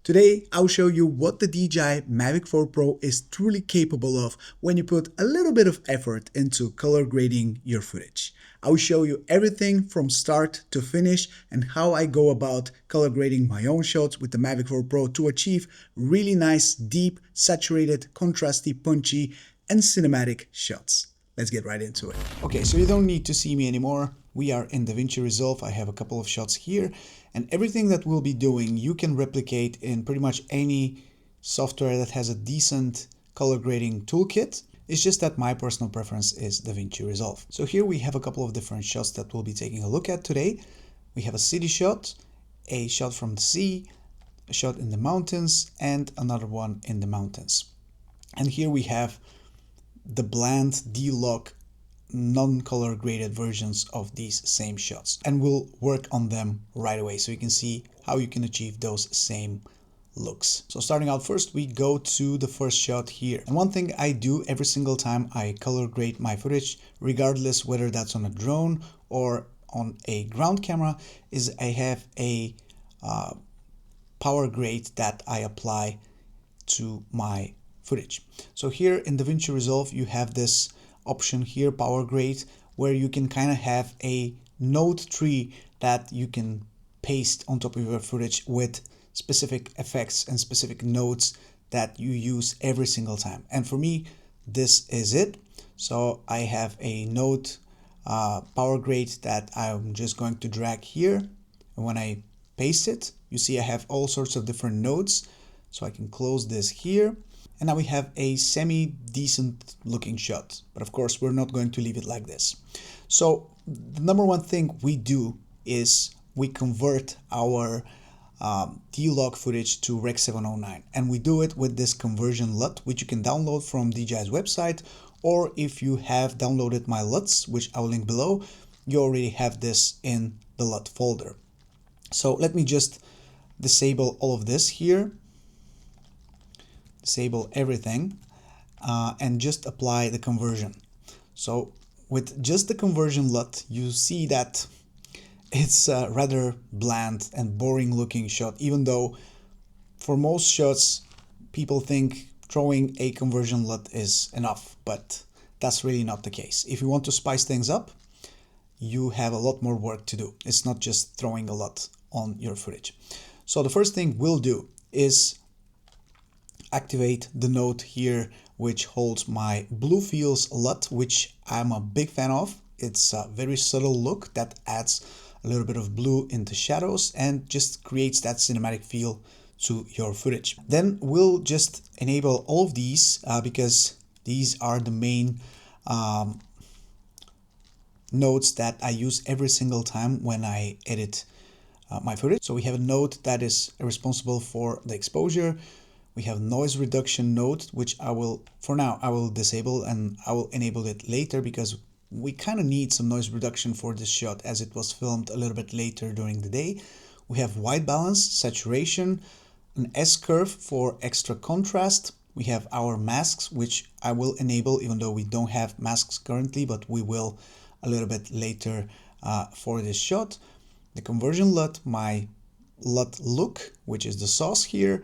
Today, I'll show you what the DJI Mavic 4 Pro is truly capable of when you put a little bit of effort into color grading your footage. I'll show you everything from start to finish and how I go about color grading my own shots with the Mavic 4 Pro to achieve really nice, deep, saturated, contrasty, punchy, and cinematic shots. Let's get right into it. Okay, so you don't need to see me anymore. We are in Davinci Resolve. I have a couple of shots here, and everything that we'll be doing you can replicate in pretty much any software that has a decent color grading toolkit. It's just that my personal preference is Davinci Resolve. So here we have a couple of different shots that we'll be taking a look at today. We have a city shot, a shot from the sea, a shot in the mountains, and another one in the mountains. And here we have the bland D-Log non-color graded versions of these same shots, and we'll work on them right away so you can see how you can achieve those same looks. So starting out first, we go to the first shot here, and one thing I do every single time I color grade my footage, regardless whether that's on a drone or on a ground camera, is I have a power grade that I apply to my footage. So here in Davinci Resolve you have this option here, power grade, where you can kind of have a node tree that you can paste on top of your footage with specific effects and specific nodes that you use every single time. And for me, this is it. So I have a node power grade that I'm just going to drag here, and when I paste it, you see I have all sorts of different nodes. So I can close this here. And now we have a semi-decent looking shot, but of course we're not going to leave it like this. So the number one thing we do is we convert our D-Log footage to Rec 709, and we do it with this conversion LUT, which you can download from DJI's website, or if you have downloaded my LUTs, which I will link below, you already have this in the LUT folder. So let me just disable all of this here. Disable everything and just apply the conversion. So with just the conversion LUT, you see that it's a rather bland and boring looking shot, even though for most shots people think throwing a conversion LUT is enough, but that's really not the case. If you want to spice things up, you have a lot more work to do. It's not just throwing a LUT on your footage. So the first thing we'll do is activate the node here which holds my Blue Fields LUT, which I'm a big fan of. It's a very subtle look that adds a little bit of blue into shadows and just creates that cinematic feel to your footage. Then we'll just enable all of these because these are the main nodes that I use every single time when I edit my footage. So we have a node that is responsible for the exposure. We have noise reduction node, which for now I will disable, and I will enable it later because we kind of need some noise reduction for this shot as it was filmed a little bit later during the day. We have white balance, saturation, an S-curve for extra contrast. We have our masks, which I will enable even though we don't have masks currently, but we will a little bit later for this shot. The conversion LUT, my LUT look, which is the sauce here.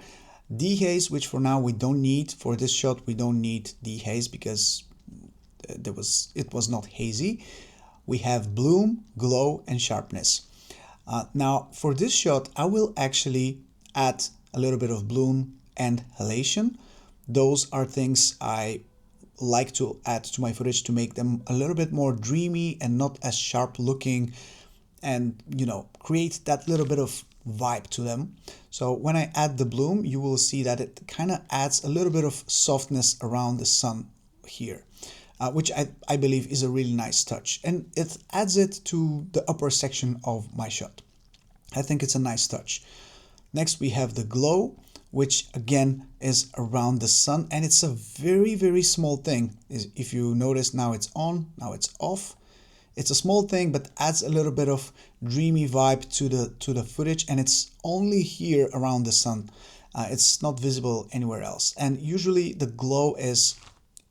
Dehaze, which for now we don't need. For this shot we don't need dehaze because it was not hazy. We have bloom, glow, and sharpness. Now for this shot I will actually add a little bit of bloom and halation. Those are things I like to add to my footage to make them a little bit more dreamy and not as sharp looking, and create that little bit of vibe to them. So when I add the bloom, you will see that it kind of adds a little bit of softness around the sun here, which I believe is a really nice touch, and it adds it to the upper section of my shot. I think it's a nice touch. Next we have the glow, which again is around the sun, and it's a very, very small thing. If you notice, now it's on, now it's off. It's a small thing, but adds a little bit of dreamy vibe to the footage, and it's only here around the sun. It's not visible anywhere else. And usually the glow is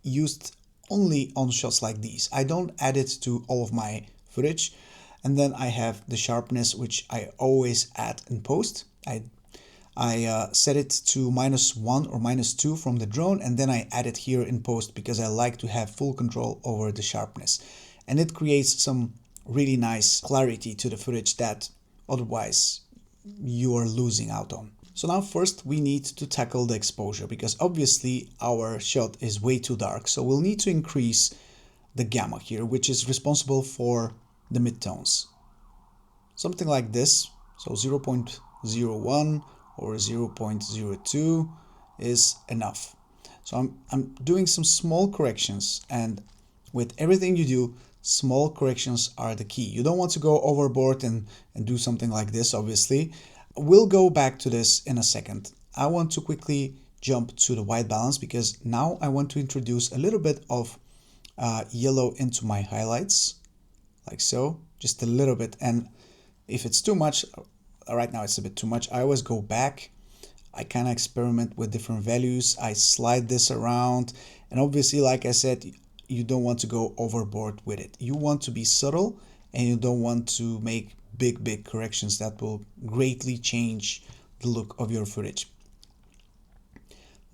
used only on shots like these. I don't add it to all of my footage. And then I have the sharpness, which I always add in post. I set it to -1 or -2 from the drone, and then I add it here in post because I like to have full control over the sharpness. And it creates some really nice clarity to the footage that otherwise you are losing out on. So now first we need to tackle the exposure, because obviously our shot is way too dark. So we'll need to increase the gamma here, which is responsible for the midtones. Something like this, so 0.01 or 0.02 is enough. So I'm doing some small corrections, and with everything you do, small corrections are the key. You don't want to go overboard and do something like this, obviously. We'll go back to this in a second. I want to quickly jump to the white balance, because now I want to introduce a little bit of yellow into my highlights, like so, just a little bit. And if it's too much, right now it's a bit too much, I always go back. I kind of experiment with different values. I slide this around, and obviously, like I said, you don't want to go overboard with it. You want to be subtle, and you don't want to make big corrections that will greatly change the look of your footage.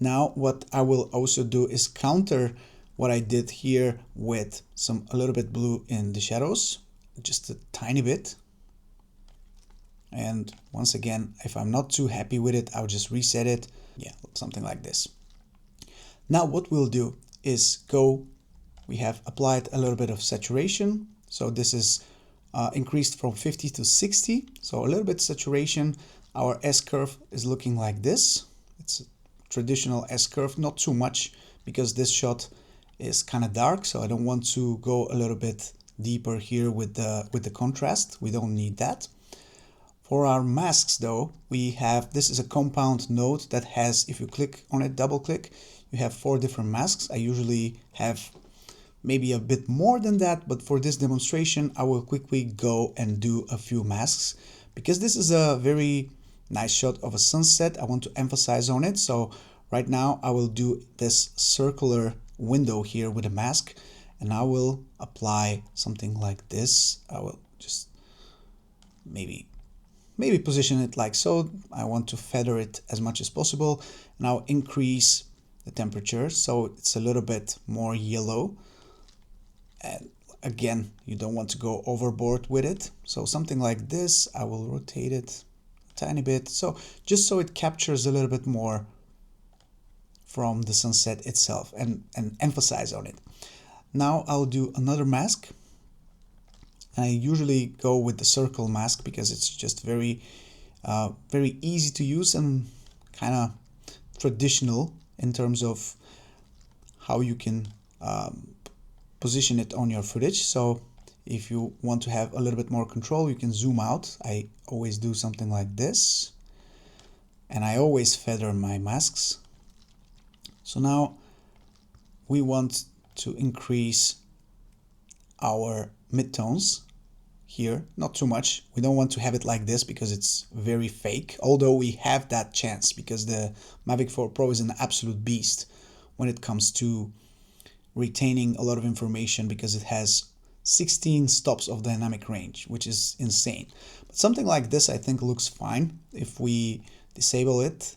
Now what I will also do is counter what I did here with a little bit blue in the shadows, just a tiny bit. And once again, if I'm not too happy with it, I'll just reset it. Yeah, something like this. Now what we'll do is we have applied a little bit of saturation. So this is increased from 50 to 60. So a little bit saturation. Our S-curve is looking like this. It's a traditional S-curve, not too much, because this shot is kind of dark. So I don't want to go a little bit deeper here with the contrast. We don't need that. For our masks though, this is a compound node that has, if you click on it, double click, you have 4 different masks. I usually have maybe a bit more than that, but for this demonstration, I will quickly go and do a few masks, because this is a very nice shot of a sunset. I want to emphasize on it. So right now I will do this circular window here with a mask, and I will apply something like this. I will just maybe position it like so. I want to feather it as much as possible. Now increase the temperature so it's a little bit more yellow. And again, you don't want to go overboard with it. So something like this. I will rotate it a tiny bit, so just so it captures a little bit more from the sunset itself, and emphasize on it. Now I'll do another mask. I usually go with the circle mask because it's just very easy to use and kind of traditional in terms of how you can position it on your footage. So if you want to have a little bit more control, you can zoom out. I always do something like this, and I always feather my masks. So now we want to increase our midtones here, not too much. We don't want to have it like this because it's very fake, although we have that chance because the Mavic 4 Pro is an absolute beast when it comes to retaining a lot of information, because it has 16 stops of dynamic range, which is insane. But something like this I think looks fine. If we disable it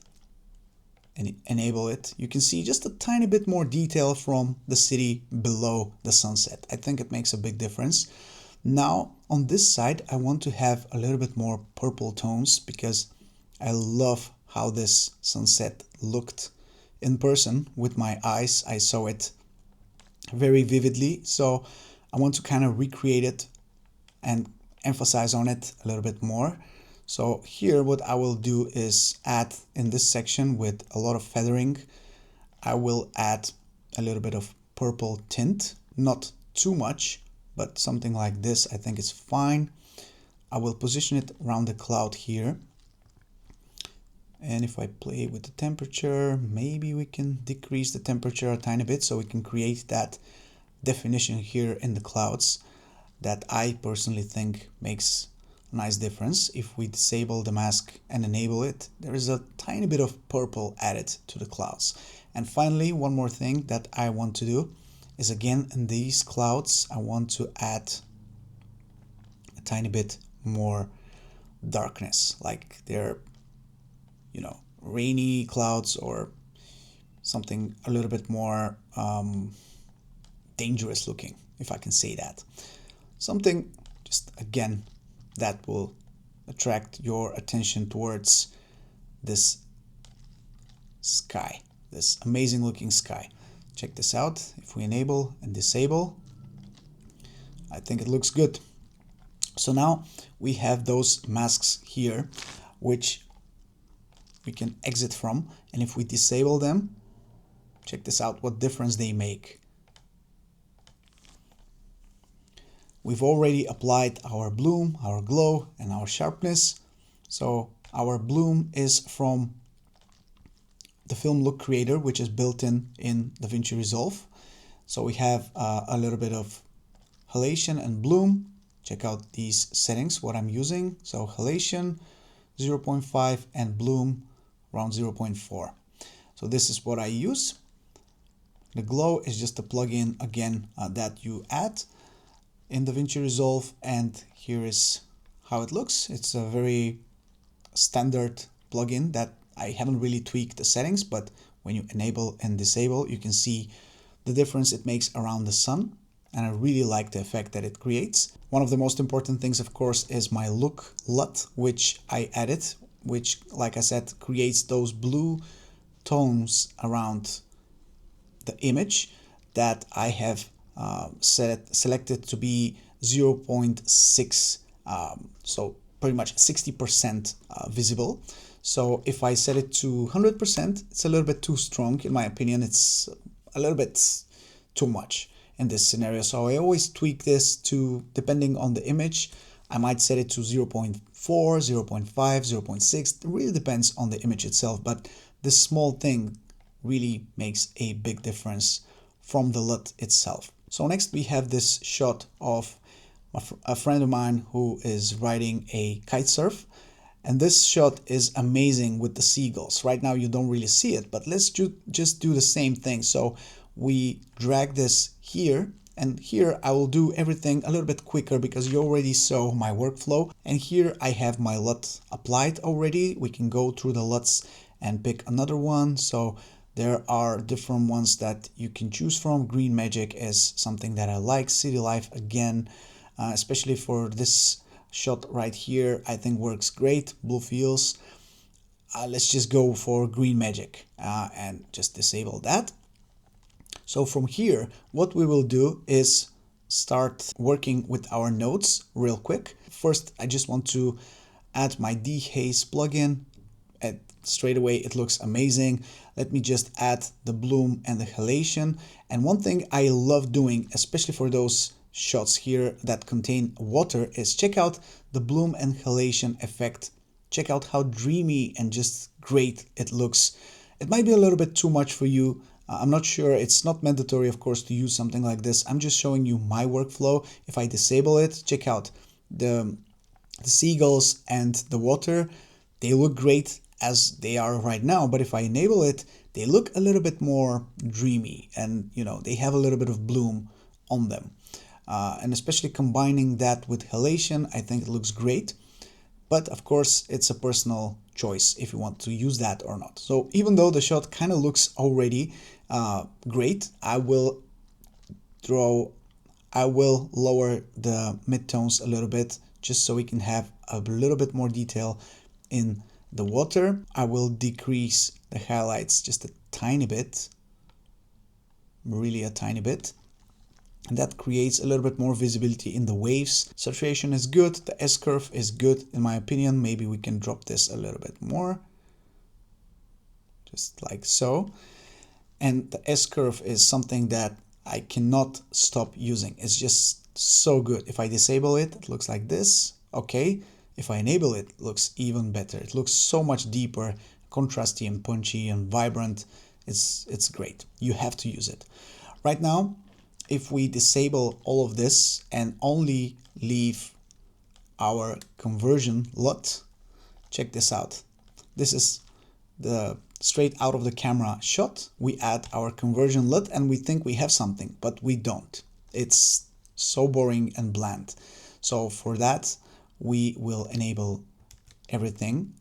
and enable it, you can see just a tiny bit more detail from the city below the sunset. I think it makes a big difference. Now on this side I want to have a little bit more purple tones, because I love how this sunset looked in person with my eyes. I saw it very vividly, so I want to kind of recreate it and emphasize on it a little bit more. So here what I will do is add, in this section with a lot of feathering, I will add a little bit of purple tint, not too much, but something like this I think is fine. I will position it around the cloud here. And if I play with the temperature, maybe we can decrease the temperature a tiny bit so we can create that definition here in the clouds that I personally think makes a nice difference. If we disable the mask and enable it, there is a tiny bit of purple added to the clouds. And finally, one more thing that I want to do is, again, in these clouds, I want to add a tiny bit more darkness, like they're you know, rainy clouds or something a little bit more dangerous looking, if I can say that. Something just again that will attract your attention towards this sky, this amazing looking sky. Check this out. If we enable and disable, I think it looks good. So now we have those masks here, which we can exit from, and if we disable them, check this out, what difference they make. We've already applied our bloom, our glow, and our sharpness. So our bloom is from the film look creator, which is built in Davinci Resolve. So we have a little bit of halation and bloom. Check out these settings, what I'm using. So halation 0.5 and bloom around 0.4. So this is what I use. The glow is just a plugin again that you add in Davinci Resolve, and here is how it looks. It's a very standard plugin that I haven't really tweaked the settings, but when you enable and disable, you can see the difference it makes around the sun, and I really like the effect that it creates. One of the most important things, of course, is my look LUT, which I added, which, like I said, creates those blue tones around the image that I have selected to be 0.6, so pretty much 60% visible. So if I set it to 100%, it's a little bit too strong. In my opinion, it's a little bit too much in this scenario. So I always tweak this to, depending on the image, I might set it to 0.4, 0.5, 0.6. It really depends on the image itself, but this small thing really makes a big difference from the LUT itself. So next we have this shot of a friend of mine who is riding a kite surf, and this shot is amazing with the seagulls. Right now you don't really see it, but let's just do the same thing. So we drag this here, and here I will do everything a little bit quicker because you already saw my workflow, and here I have my LUT applied already. We can go through the LUTs and pick another one. So there are different ones that you can choose from. Green Magic is something that I like. City Life again, especially for this shot right here, I think works great. Blue Fields. Let's just go for Green Magic and just disable that. So from here, what we will do is start working with our nodes real quick. First, I just want to add my dehaze plugin. Straight away it looks amazing. Let me just add the bloom and the halation. And one thing I love doing, especially for those shots here that contain water, is check out the bloom and halation effect. Check out how dreamy and just great it looks. It might be a little bit too much for you. I'm not sure. It's not mandatory, of course, to use something like this. I'm just showing you my workflow. If I disable it, check out the seagulls and the water. They look great as they are right now, but if I enable it, they look a little bit more dreamy, and you know, they have a little bit of bloom on them. And especially combining that with halation, I think it looks great. But of course, it's a personal choice if you want to use that or not. So even though the shot kind of looks already great, I will lower the midtones a little bit just so we can have a little bit more detail in the water. I will decrease the highlights just a tiny bit, really a tiny bit, and that creates a little bit more visibility in the waves. Saturation is good, the S-curve is good in my opinion. Maybe we can drop this a little bit more, just like so. And the S-curve is something that I cannot stop using. It's just so good. If I disable it, it looks like this. Okay. If I enable it, it looks even better. It looks so much deeper, contrasty and punchy and vibrant. It's great. You have to use it. Right now, if we disable all of this and only leave our conversion LUT, check this out. This is the straight out of the camera shot. We add our conversion LUT and we think we have something, but we don't. It's so boring and bland. So for that, we will enable everything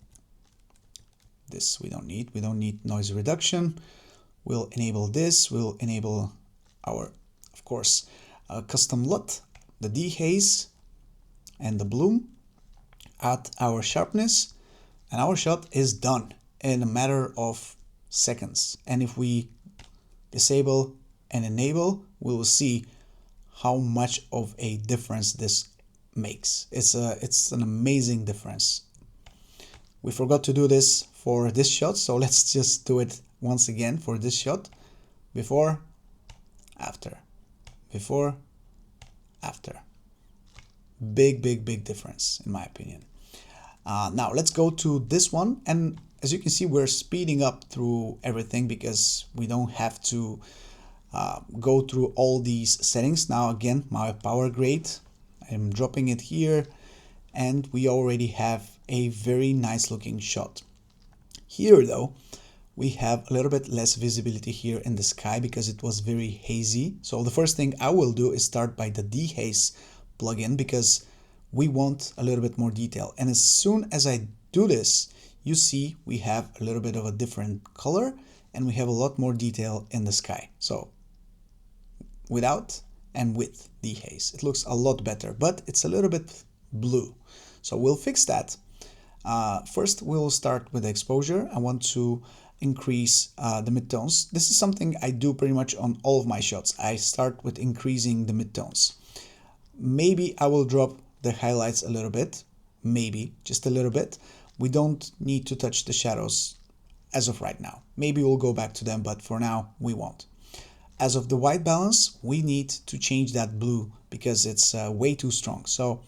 This we don't need. We don't need noise reduction. We'll enable this. We'll enable our, of course, custom LUT, the dehaze, and the bloom. Add our sharpness, and our shot is done in a matter of seconds. And if we disable and enable, we will see how much of a difference this makes. It's an amazing difference. We forgot to do this for this shot, so let's just do it once again for this shot. Before, after, before, after. Big difference in my opinion. Now let's go to this one, and as you can see, we're speeding up through everything because we don't have to go through all these settings. Now again, my power grade, I'm dropping it here, and we already have a very nice looking shot. Here though, we have a little bit less visibility here in the sky because it was very hazy. So the first thing I will do is start by the dehaze plugin because we want a little bit more detail. And as soon as I do this, you see we have a little bit of a different color and we have a lot more detail in the sky. So without and with dehaze, it looks a lot better, but it's a little bit blue. So we'll fix that. First, we'll start with the exposure. I want to increase the midtones. This is something I do pretty much on all of my shots. I start with increasing the midtones. Maybe I will drop the highlights a little bit, maybe just a little bit. We don't need to touch the shadows as of right now. Maybe we'll go back to them, but for now we won't. As of the white balance, we need to change that blue because it's way too strong. So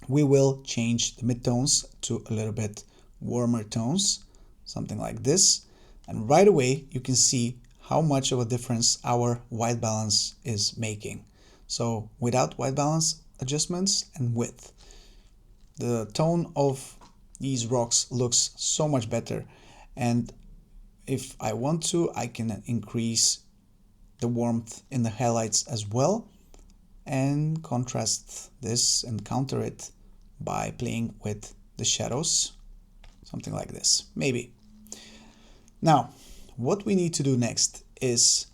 we will change the midtones to a little bit warmer tones, something like this. And right away, you can see how much of a difference our white balance is making. So without white balance adjustments and with, the tone of these rocks looks so much better. And if I want to, I can increase the warmth in the highlights as well and contrast this and counter it by playing with the shadows, something like this, maybe. Now, what we need to do next is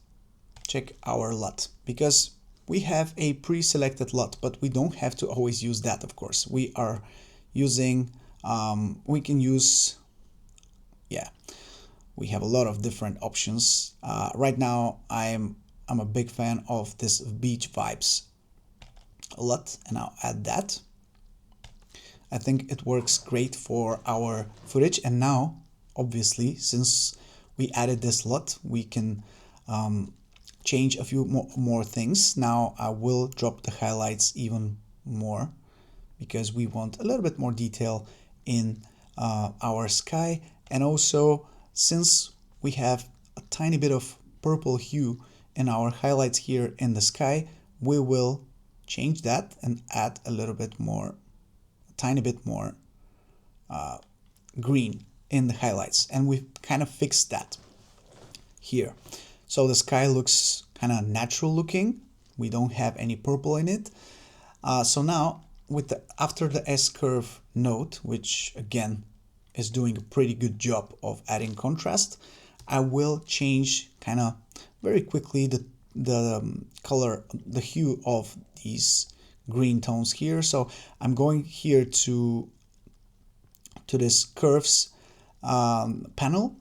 check our LUT, because we have a pre-selected LUT, but we don't have to always use that, of course. We are using, we can use, we have a lot of different options. Right now, I'm a big fan of this Beach Vibes LUT, and I'll add that. I think it works great for our footage. And now, obviously, since we added this LUT, we can change a few more things. Now I will drop the highlights even more because we want a little bit more detail in our sky. And also, since we have a tiny bit of purple hue in our highlights here in the sky, we will change that and add a little bit more, a tiny bit more green in the highlights. And we've kind of fixed that here. So the sky looks kind of natural looking. We don't have any purple in it. So now with after the S-curve node, which again is doing a pretty good job of adding contrast, I will change kind of very quickly the color, the hue of these green tones here. So I'm going here to this curves panel.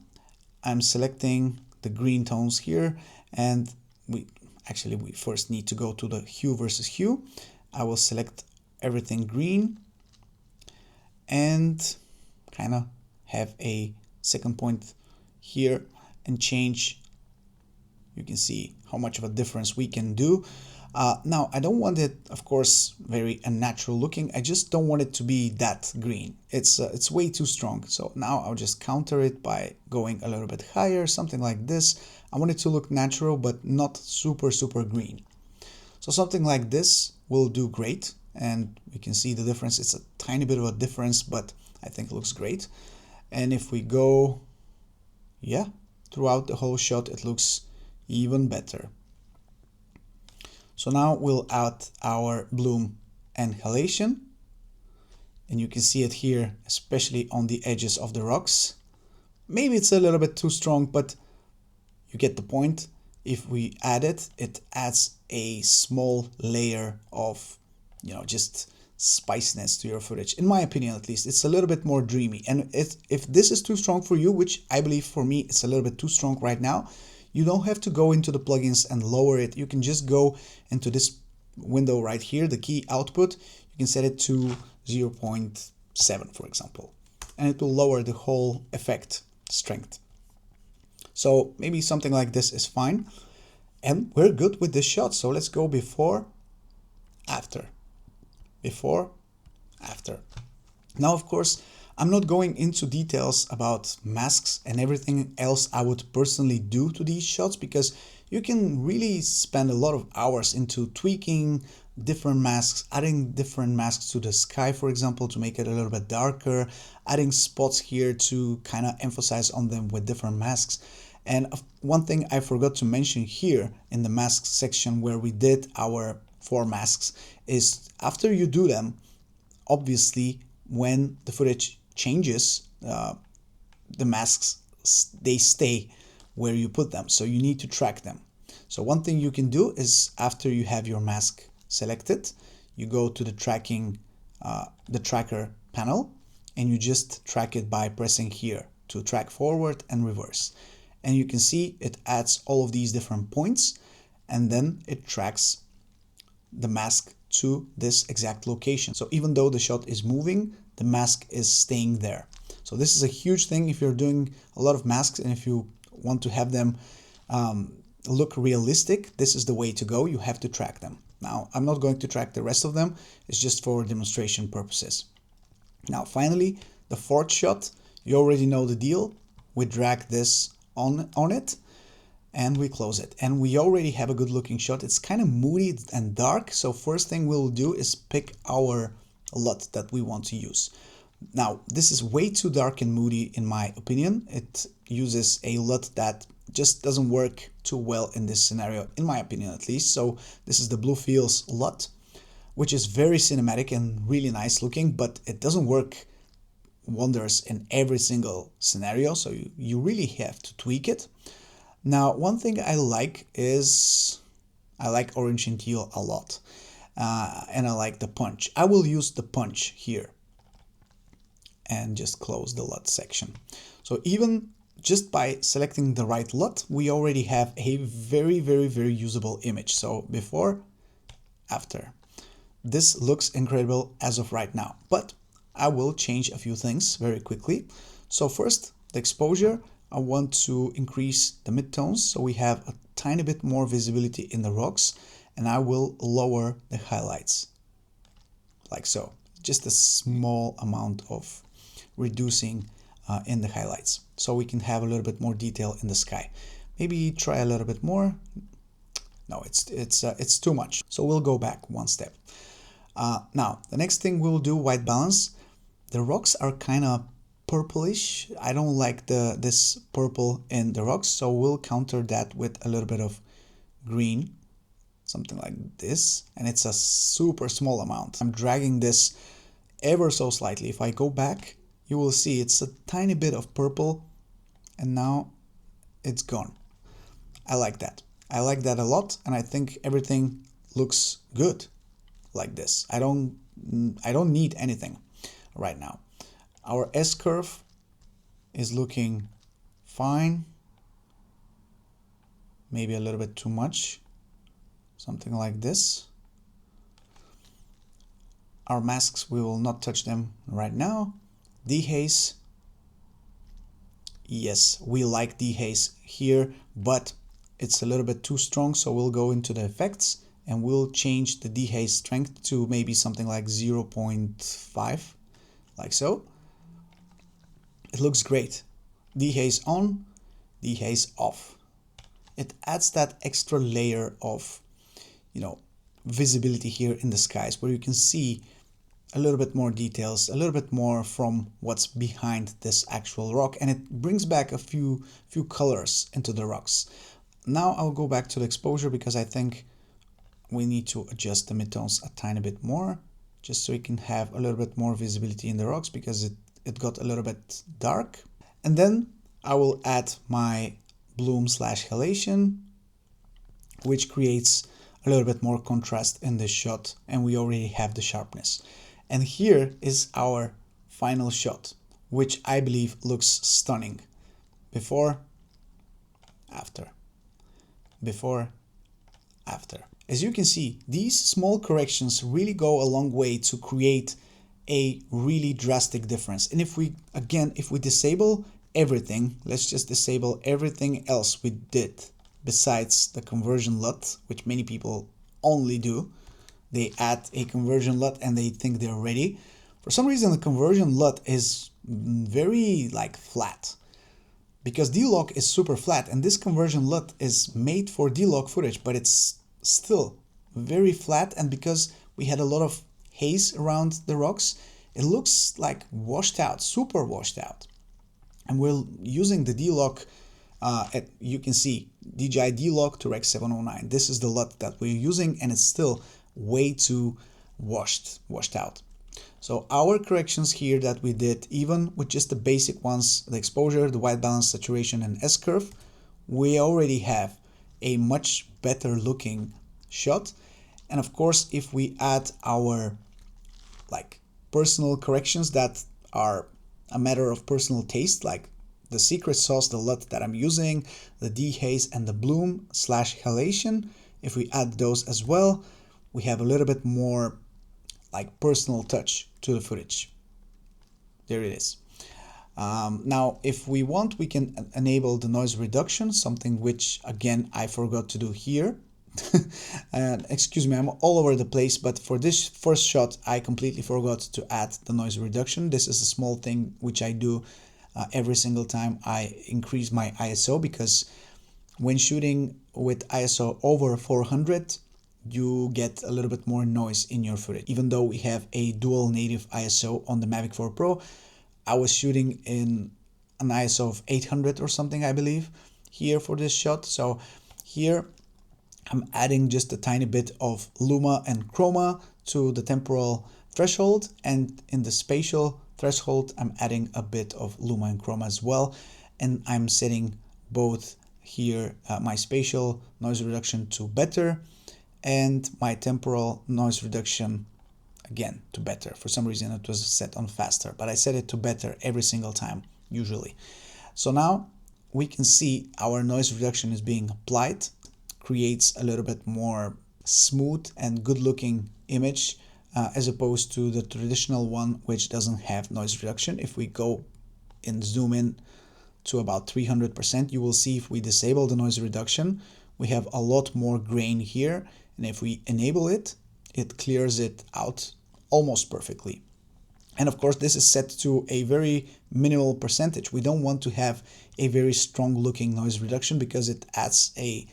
I'm selecting the green tones here, and we first need to go to the hue versus hue. I will select everything green and kind of have a second point here and change. You can see how much of a difference we can do. Now, I don't want it, of course, very unnatural looking. I just don't want it to be that green. It's way too strong. So now I'll just counter it by going a little bit higher, something like this. I want it to look natural, but not super green. So something like this will do great. And we can see the difference. It's a tiny bit of a difference, but I think it looks great. And if we go, throughout the whole shot, it looks even better. So now we'll add our bloom and halation, and you can see it here, especially on the edges of the rocks. Maybe it's a little bit too strong, but you get the point. If we add it, it adds a small layer of, just spiciness to your footage. In my opinion, at least, it's a little bit more dreamy. And if this is too strong for you, which I believe for me, it's a little bit too strong right now, you don't have to go into the plugins and lower it. You can just go into this window right here, the key output. You can set it to 0.7, for example, and it will lower the whole effect strength. So maybe something like this is fine. And we're good with this shot. So let's go before, after, before, after. Now, of course, I'm not going into details about masks and everything else I would personally do to these shots, because you can really spend a lot of hours into tweaking different masks, adding different masks to the sky, for example, to make it a little bit darker, adding spots here to kind of emphasize on them with different masks. And one thing I forgot to mention here in the masks section where we did our 4 masks is after you do them, obviously when the footage changes, the masks, they stay where you put them. So you need to track them. So one thing you can do is after you have your mask selected, you go to the tracking, the tracker panel, and you just track it by pressing here to track forward and reverse. And you can see it adds all of these different points, and then it tracks the mask to this exact location. So even though the shot is moving, the mask is staying there. So this is a huge thing if you're doing a lot of masks and if you want to have them look realistic, this is the way to go. You have to track them. Now, I'm not going to track the rest of them. It's just for demonstration purposes. Now, finally, the 4th shot, you already know the deal. We drag this on it and we close it. And we already have a good looking shot. It's kind of moody and dark. So first thing we'll do is pick our LUT that we want to use. Now, this is way too dark and moody in my opinion. It uses a LUT that just doesn't work too well in this scenario, in my opinion at least. So this is the Blue Fields LUT, which is very cinematic and really nice looking, but it doesn't work wonders in every single scenario. So you really have to tweak it. Now, one thing I like is I like orange and teal a lot. And I like the punch. I will use the punch here and just close the LUT section. So even just by selecting the right LUT, we already have a very, very, very usable image. So before, after. This looks incredible as of right now, but I will change a few things very quickly. So first, the exposure, I want to increase the midtones so we have a tiny bit more visibility in the rocks, and I will lower the highlights like so. Just a small amount of reducing in the highlights so we can have a little bit more detail in the sky. Maybe try a little bit more. No, it's too much. So we'll go back one step. Now, the next thing we'll do, white balance. The rocks are kind of purplish. I don't like this purple in the rocks, so we'll counter that with a little bit of green, something like this, and it's a super small amount. I'm dragging this ever so slightly. If I go back, you will see it's a tiny bit of purple, and now it's gone. I like that. I like that a lot, and I think everything looks good like this. I don't need anything right now. Our S-curve is looking fine. Maybe a little bit too much. Something like this. Our masks, we will not touch them right now. Dehaze. Yes, we like dehaze here, but it's a little bit too strong, so we'll go into the effects and we'll change the dehaze strength to maybe something like 0.5, like so. It looks great. Dehaze on, dehaze off. It adds that extra layer of, visibility here in the skies where you can see a little bit more details, a little bit more from what's behind this actual rock, and it brings back a few colors into the rocks. Now I'll go back to the exposure because I think we need to adjust the midtones a tiny bit more, just so we can have a little bit more visibility in the rocks because it got a little bit dark. And then I will add my bloom slash halation, which creates a little bit more contrast in this shot, and we already have the sharpness. And here is our final shot, which I believe looks stunning. Before, after, before, after. As you can see, these small corrections really go a long way to create a really drastic difference. And if we disable everything, let's just disable everything else we did besides the conversion LUT, which many people only do. They add a conversion LUT and they think they're ready. For some reason, the conversion LUT is very like flat, because D-Log is super flat, and this conversion LUT is made for D-Log footage, but it's still very flat. And because we had a lot of haze around the rocks, it looks like washed out, super washed out. And we're using the D-Log, you can see DJI D-Log to Rec 709. This is the LUT that we're using, and it's still way too washed out. So our corrections here that we did, even with just the basic ones, the exposure, the white balance, saturation, and S-curve, we already have a much better looking shot. And of course, if we add our like personal corrections that are a matter of personal taste, like the secret sauce, the LUT that I'm using, the dehaze and the bloom slash halation, if we add those as well, we have a little bit more like personal touch to the footage. There it is. Now, if we want, we can enable the noise reduction, something which again I forgot to do here. And excuse me, I'm all over the place, but for this first shot I completely forgot to add the noise reduction. This is a small thing which I do every single time I increase my ISO, because when shooting with ISO over 400 you get a little bit more noise in your footage. Even though we have a dual native ISO on the Mavic 4 Pro, I was shooting in an ISO of 800 or something, I believe, here for this shot. So here I'm adding just a tiny bit of luma and chroma to the temporal threshold, and in the spatial threshold I'm adding a bit of luma and chroma as well, and I'm setting both here my spatial noise reduction to better and my temporal noise reduction again to better. For some reason it was set on faster, but I set it to better every single time usually. So now we can see our noise reduction is being applied, creates a little bit more smooth and good looking image as opposed to the traditional one which doesn't have noise reduction. If we go and zoom in to about 300%, you will see if we disable the noise reduction, we have a lot more grain here, and if we enable it, it clears it out almost perfectly. And of course, this is set to a very minimal percentage. We don't want to have a very strong looking noise reduction because it adds a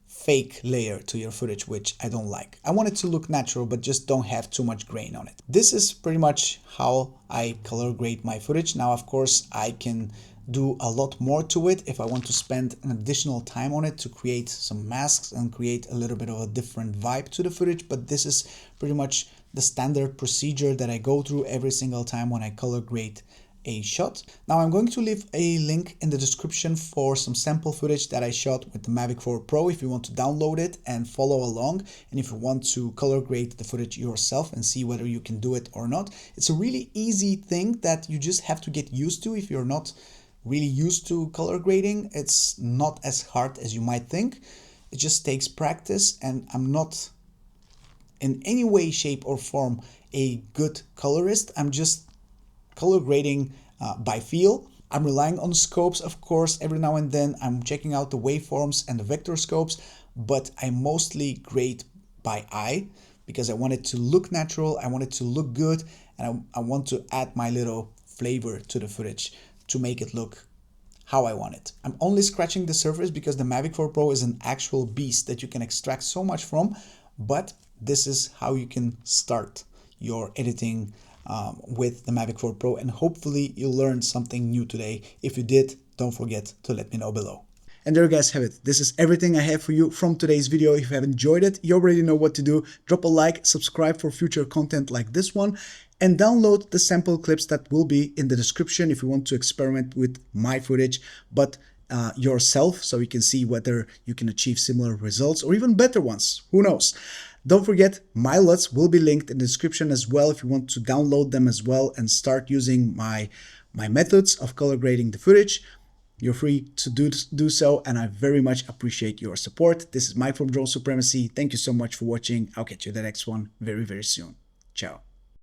fake layer to your footage, which I don't like. I want it to look natural, but just don't have too much grain on it. This is pretty much how I color grade my footage. Now, of course, I can do a lot more to it if I want to spend an additional time on it to create some masks and create a little bit of a different vibe to the footage, but this is pretty much the standard procedure that I go through every single time when I color grade a shot. Now I'm going to leave a link in the description for some sample footage that I shot with the Mavic 4 Pro if you want to download it and follow along, and if you want to color grade the footage yourself and see whether you can do it or not. It's a really easy thing that you just have to get used to. If you're not really used to color grading, it's not as hard as you might think. It just takes practice, and I'm not in any way, shape or form a good colorist. I'm just color grading by feel. I'm relying on scopes, of course. Every now and then I'm checking out the waveforms and the vector scopes, but I mostly grade by eye because I want it to look natural, I want it to look good, and I want to add my little flavor to the footage to make it look how I want it. I'm only scratching the surface because the Mavic 4 Pro is an actual beast that you can extract so much from, but this is how you can start your editing with the Mavic 4 Pro, and hopefully you learned something new today. If you did, don't forget to let me know below. And there you guys have it. This is everything I have for you from today's video. If you have enjoyed it, you already know what to do. Drop a like, subscribe for future content like this one, and download the sample clips that will be in the description if you want to experiment with my footage, but yourself, so you can see whether you can achieve similar results or even better ones. Who knows? Don't forget, my LUTs will be linked in the description as well if you want to download them as well and start using my methods of color grading the footage. You're free to do so, and I very much appreciate your support. This is Mike from Drone Supremacy. Thank you so much for watching. I'll catch you in the next one very, very soon. Ciao.